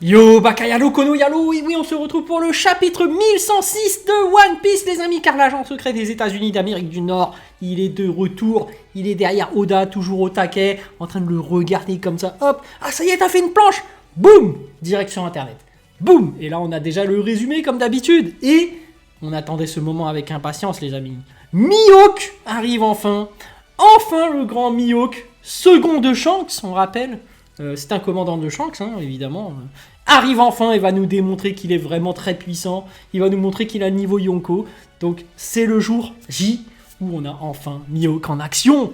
Yo, Bakayalo, Kono Yalo, oui, oui, on se retrouve pour le chapitre 1106 de One Piece, les amis, car l'agent secret des États-Unis d'Amérique du Nord, il est de retour, il est derrière Oda, toujours au taquet, en train de le regarder comme ça, hop, ah ça y est, t'as fait une planche, boum, direction Internet, boum, et là on a déjà le résumé comme d'habitude, et on attendait ce moment avec impatience, les amis. Mihawk arrive enfin le grand Mihawk, second de Shanks, on rappelle. C'est un commandant de Shanks, hein, évidemment. Arrive enfin et va nous démontrer qu'il est vraiment très puissant. Il va nous montrer qu'il a le niveau Yonko. Donc c'est le jour J où on a enfin Mihawk en action.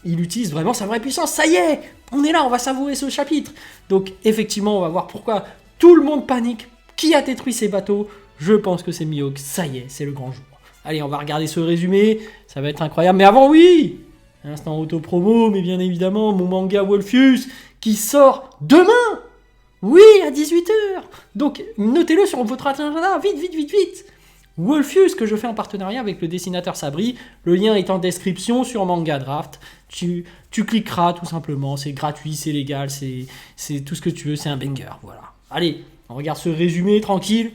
Il utilise vraiment sa vraie puissance. Ça y est, on est là, on va savourer ce chapitre. Donc effectivement, on va voir pourquoi tout le monde panique. Qui a détruit ces bateaux? Je pense que c'est Mihawk. Ça y est, c'est le grand jour. Allez, on va regarder ce résumé. Ça va être incroyable. Mais avant, oui, instant auto-promo, mais bien évidemment, mon manga Wolfius qui sort demain. Oui, à 18h. Donc, notez-le sur votre agenda. Vite, vite, vite, vite. Wolfius, que je fais en partenariat avec le dessinateur Sabri. Le lien est en description sur Manga Draft. Tu cliqueras tout simplement. C'est gratuit, c'est légal, c'est tout ce que tu veux. C'est un banger. Voilà. Allez, on regarde ce résumé tranquille.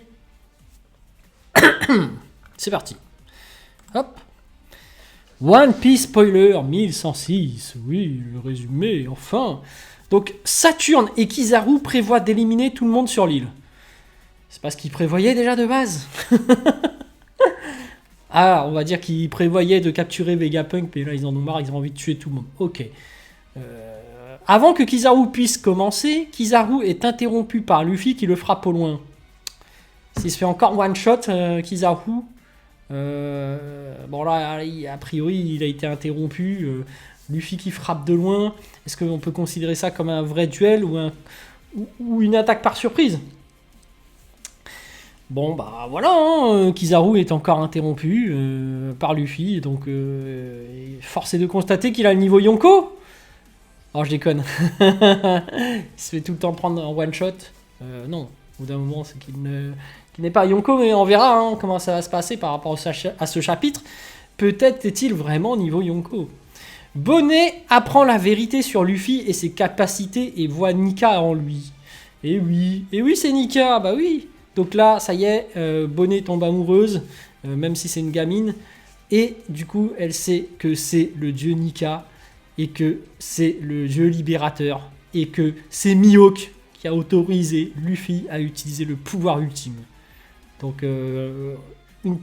C'est parti. Hop. One Piece Spoiler 1106. Oui, le résumé, enfin. Donc, Saturne et Kizaru prévoient d'éliminer tout le monde sur l'île. C'est pas ce qu'ils prévoyaient déjà de base. Ah, on va dire qu'ils prévoyaient de capturer Vegapunk, mais là, ils en ont marre, ils ont envie de tuer tout le monde. Ok. Avant que Kizaru puisse commencer, Kizaru est interrompu par Luffy qui le frappe au loin. S'il se fait encore one-shot, Kizaru... bon là, a priori, il a été interrompu... Luffy qui frappe de loin, est-ce qu'on peut considérer ça comme un vrai duel ou une attaque par surprise? Bon bah voilà, hein, Kizaru est encore interrompu par Luffy, donc force est de constater qu'il a le niveau Yonko. Oh je déconne, il se fait tout le temps prendre en one shot. Non, au bout d'un moment c'est qu'il n'est pas Yonko, mais on verra hein, comment ça va se passer par rapport à ce chapitre. Peut-être est-il vraiment niveau Yonko. Bonnet apprend la vérité sur Luffy et ses capacités et voit Nika en lui. Et oui, c'est Nika, bah oui. Donc là, ça y est, Bonnet tombe amoureuse, même si c'est une gamine. Et du coup, elle sait que c'est le dieu Nika et que c'est le dieu libérateur et que c'est Mihawk qui a autorisé Luffy à utiliser le pouvoir ultime. Donc, une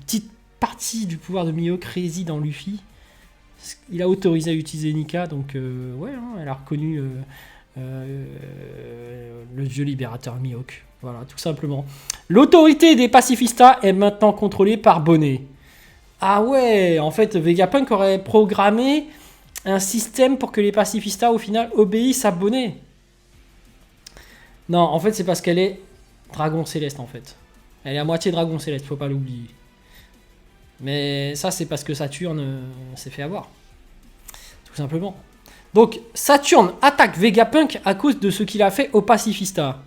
petite partie du pouvoir de Mihawk réside en Luffy. Il a autorisé à utiliser Nika, donc ouais, hein, elle a reconnu le dieu libérateur Mihawk. Voilà, tout simplement. L'autorité des pacifistas est maintenant contrôlée par Bonnet. Ah ouais, en fait, Vegapunk aurait programmé un système pour que les pacifistas, au final, obéissent à Bonnet. Non, en fait, c'est parce qu'elle est dragon céleste, en fait. Elle est à moitié dragon céleste, faut pas l'oublier. Mais ça, c'est parce que Saturne s'est fait avoir. Tout simplement. Donc, Saturne attaque Vegapunk à cause de ce qu'il a fait au pacifista.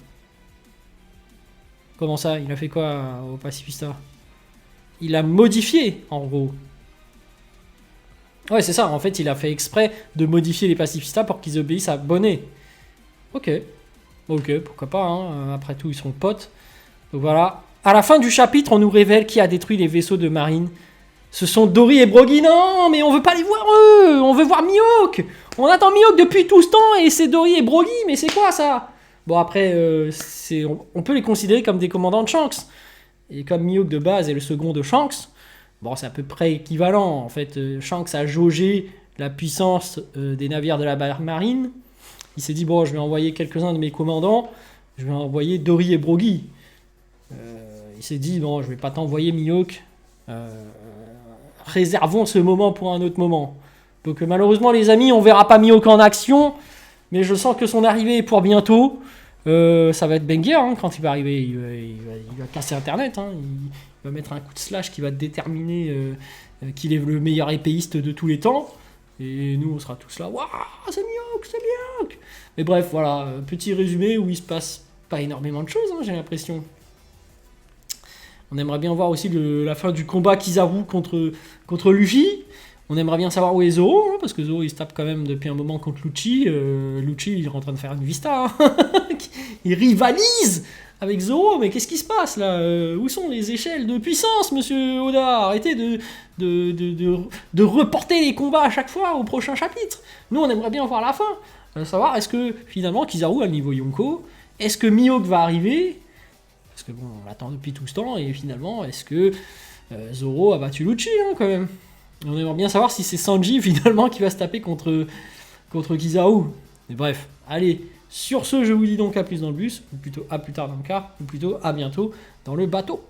Comment ça? Il a fait quoi au pacifista? Il a modifié, en gros. Ouais, c'est ça. En fait, il a fait exprès de modifier les pacifistas pour qu'ils obéissent à Bonnet. Ok, pourquoi pas. Hein. Après tout, ils sont potes. Donc voilà. À la fin du chapitre, on nous révèle qui a détruit les vaisseaux de marine. Ce sont Dory et Brogy. Non, mais on veut pas les voir eux. On veut voir Mihawk. On attend Mihawk depuis tout ce temps et c'est Dory et Brogy. Mais c'est quoi ça? Bon après, on peut les considérer comme des commandants de Shanks. Et comme Mihawk de base est le second de Shanks, bon c'est à peu près équivalent. En fait, Shanks a jaugé la puissance des navires de la marine. Il s'est dit bon, je vais envoyer quelques-uns de mes commandants. Je vais envoyer Dory et Brogy. Il s'est dit, non, je vais pas t'envoyer Mihawk. Réservons ce moment pour un autre moment. Donc malheureusement, les amis, on verra pas Mihawk en action. Mais je sens que son arrivée est pour bientôt. Ça va être banger hein, quand il va arriver. Il va casser Internet. Hein. Il va mettre un coup de slash qui va déterminer qu'il est le meilleur épéiste de tous les temps. Et nous, on sera tous là. Waouh, c'est Mihawk, c'est Mihawk. Mais bref, voilà, petit résumé où il se passe pas énormément de choses, hein, j'ai l'impression. On aimerait bien voir aussi la fin du combat Kizaru contre Luffy. On aimerait bien savoir où est Zoro, hein, parce que Zoro il se tape quand même depuis un moment contre Lucci. Lucci il est en train de faire une vista. Hein. Il rivalise avec Zoro, mais qu'est-ce qui se passe là? Où sont les échelles de puissance, monsieur Oda? Arrêtez de reporter les combats à chaque fois au prochain chapitre. Nous on aimerait bien voir la fin. Savoir est-ce que finalement Kizaru a le niveau Yonko? Est-ce que Mihawk va arriver? Parce que bon, on l'attend depuis tout ce temps, et finalement, est-ce que Zoro a battu Lucci hein, quand même? On aimerait bien savoir si c'est Sanji finalement qui va se taper contre Kizaru. Mais bref, allez, sur ce, je vous dis donc à plus dans le bus, ou plutôt à plus tard dans le car, ou plutôt à bientôt dans le bateau.